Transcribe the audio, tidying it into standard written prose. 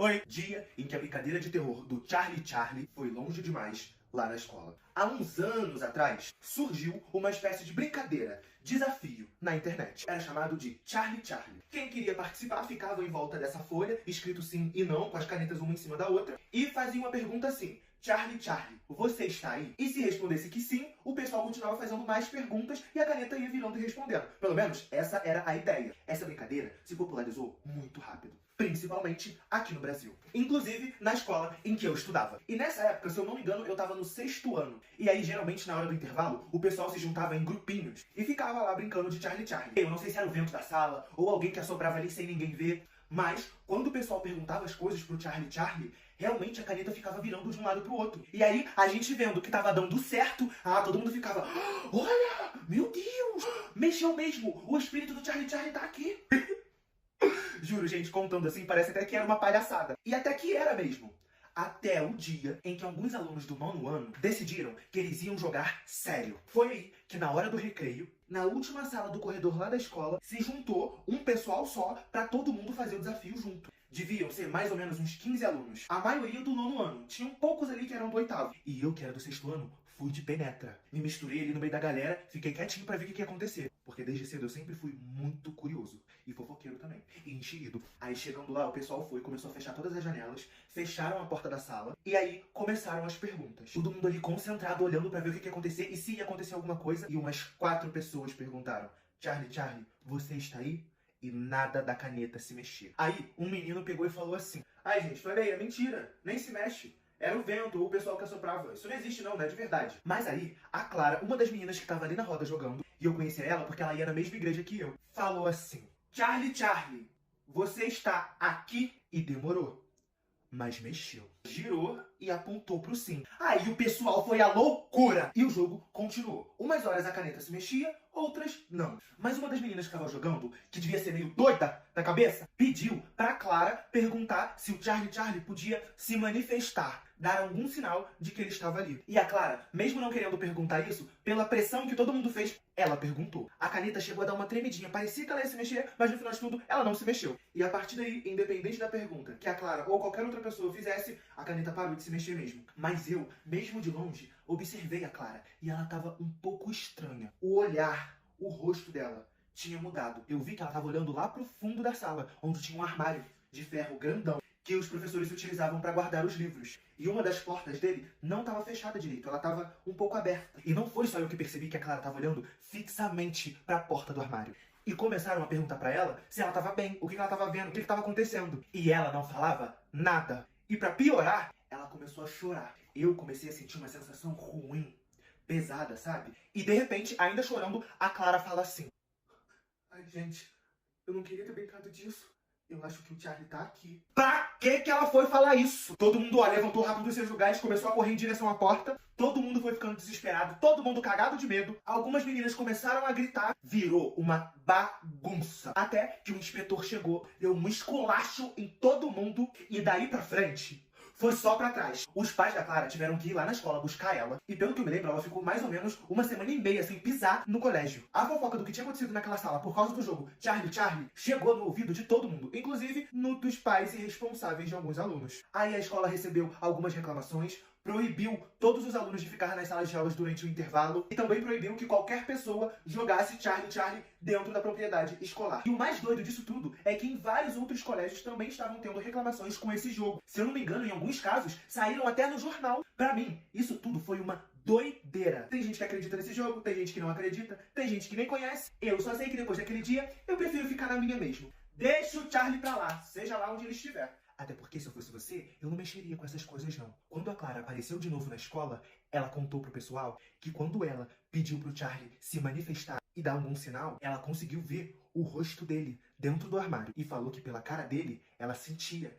Oi! Dia em que a brincadeira de terror do Charlie Charlie foi longe demais lá na escola. Há uns anos atrás, surgiu uma espécie de brincadeira, desafio, na internet. Era chamado de Charlie Charlie. Quem queria participar ficava em volta dessa folha, escrito sim e não, com as canetas uma em cima da outra, e fazia uma pergunta assim: Charlie Charlie, você está aí? E se respondesse que sim, o pessoal continuava fazendo mais perguntas e a caneta ia virando e respondendo. Pelo menos, essa era a ideia. Essa brincadeira se popularizou muito rápido, principalmente aqui no Brasil. Inclusive, na escola em que eu estudava. E nessa época, se eu não me engano, eu tava no 6º ano. E aí, geralmente, na hora do intervalo, o pessoal se juntava em grupinhos e ficava lá brincando de Charlie Charlie. Eu não sei se era o vento da sala ou alguém que assoprava ali sem ninguém ver. Mas, quando o pessoal perguntava as coisas pro Charlie Charlie, realmente a caneta ficava virando de um lado pro outro. E aí, a gente vendo que tava dando certo, todo mundo ficava: olha, meu Deus, mexeu mesmo, o espírito do Charlie Charlie tá aqui. Juro, gente, contando assim, parece até que era uma palhaçada. E até que era mesmo. Até o dia em que alguns alunos do 9º ano decidiram que eles iam jogar sério. Foi aí que, na hora do recreio, na última sala do corredor lá da escola, se juntou um pessoal só pra todo mundo fazer o desafio junto. Deviam ser mais ou menos uns 15 alunos. A maioria do 9º ano. Tinham poucos ali que eram do 8º. E eu, que era do 6º ano, fui de penetra. Me misturei ali no meio da galera, fiquei quietinho pra ver o que ia acontecer. Porque desde cedo eu sempre fui muito curioso. E fofoqueiro também. E enxerido. Aí chegando lá, o pessoal começou a fechar todas as janelas, fecharam a porta da sala, e aí começaram as perguntas. Todo mundo ali concentrado, olhando pra ver o que ia acontecer e se ia acontecer alguma coisa. E umas 4 pessoas perguntaram: Charlie Charlie, você está aí? E nada da caneta se mexer. Aí, um menino pegou e falou assim: ai, gente, falei aí, é mentira, nem se mexe. Era o vento ou o pessoal que assoprava. Isso não existe não, é de verdade. Mas aí, a Clara, uma das meninas que estava ali na roda jogando, e eu conhecia ela porque ela ia na mesma igreja que eu, falou assim: Charlie Charlie, você está aqui? E demorou, mas mexeu. Girou e apontou pro sim. Aí o pessoal foi à loucura. E o jogo continuou. Umas horas a caneta se mexia, outras não. Mas uma das meninas que estava jogando, que devia ser meio doida da cabeça, pediu pra Clara perguntar se o Charlie Charlie podia se manifestar, dar algum sinal de que ele estava ali. E a Clara, mesmo não querendo perguntar isso, pela pressão que todo mundo fez, ela perguntou. A caneta chegou a dar uma tremidinha, parecia que ela ia se mexer, mas no final de tudo, ela não se mexeu. E a partir daí, independente da pergunta que a Clara ou qualquer outra pessoa fizesse, a caneta parou de se mexer mesmo. Mas eu, mesmo de longe, observei a Clara e ela estava um pouco estranha. O olhar, o rosto dela tinha mudado. Eu vi que ela estava olhando lá pro fundo da sala, onde tinha um armário de ferro grandão que os professores utilizavam para guardar os livros. E uma das portas dele não estava fechada direito, ela estava um pouco aberta. E não foi só eu que percebi que a Clara estava olhando fixamente para a porta do armário. E começaram a perguntar para ela se ela estava bem, o que ela estava vendo, o que estava acontecendo. E ela não falava nada. E para piorar, ela começou a chorar. Eu comecei a sentir uma sensação ruim, pesada, sabe? E de repente, ainda chorando, a Clara fala assim: ai, gente, eu não queria ter brincado disso. Eu acho que o Charlie tá aqui. Pra que ela foi falar isso? Todo mundo, levantou rápido dos seus lugares, começou a correr em direção à porta. Todo mundo foi ficando desesperado, todo mundo cagado de medo. Algumas meninas começaram a gritar. Virou uma bagunça. Até que o inspetor chegou, deu um esculacho em todo mundo. E daí pra frente, foi só pra trás. Os pais da Clara tiveram que ir lá na escola buscar ela. E pelo que eu me lembro, ela ficou mais ou menos uma semana e meia sem pisar no colégio. A fofoca do que tinha acontecido naquela sala por causa do jogo Charlie Charlie chegou no ouvido de todo mundo. Inclusive no dos pais e responsáveis de alguns alunos. Aí a escola recebeu algumas reclamações, proibiu todos os alunos de ficar nas salas de aulas durante o intervalo e também proibiu que qualquer pessoa jogasse Charlie Charlie dentro da propriedade escolar. E o mais doido disso tudo é que em vários outros colégios também estavam tendo reclamações com esse jogo. Se eu não me engano, em alguns casos, saíram até no jornal. Pra mim, isso tudo foi uma doideira. Tem gente que acredita nesse jogo, tem gente que não acredita, tem gente que nem conhece. Eu só sei que depois daquele dia, eu prefiro ficar na minha mesmo. Deixa o Charlie pra lá, seja lá onde ele estiver. Até porque, se eu fosse você, eu não mexeria com essas coisas, não. Quando a Clara apareceu de novo na escola, ela contou pro pessoal que quando ela pediu pro Charlie se manifestar e dar algum sinal, ela conseguiu ver o rosto dele dentro do armário. E falou que pela cara dele, ela sentia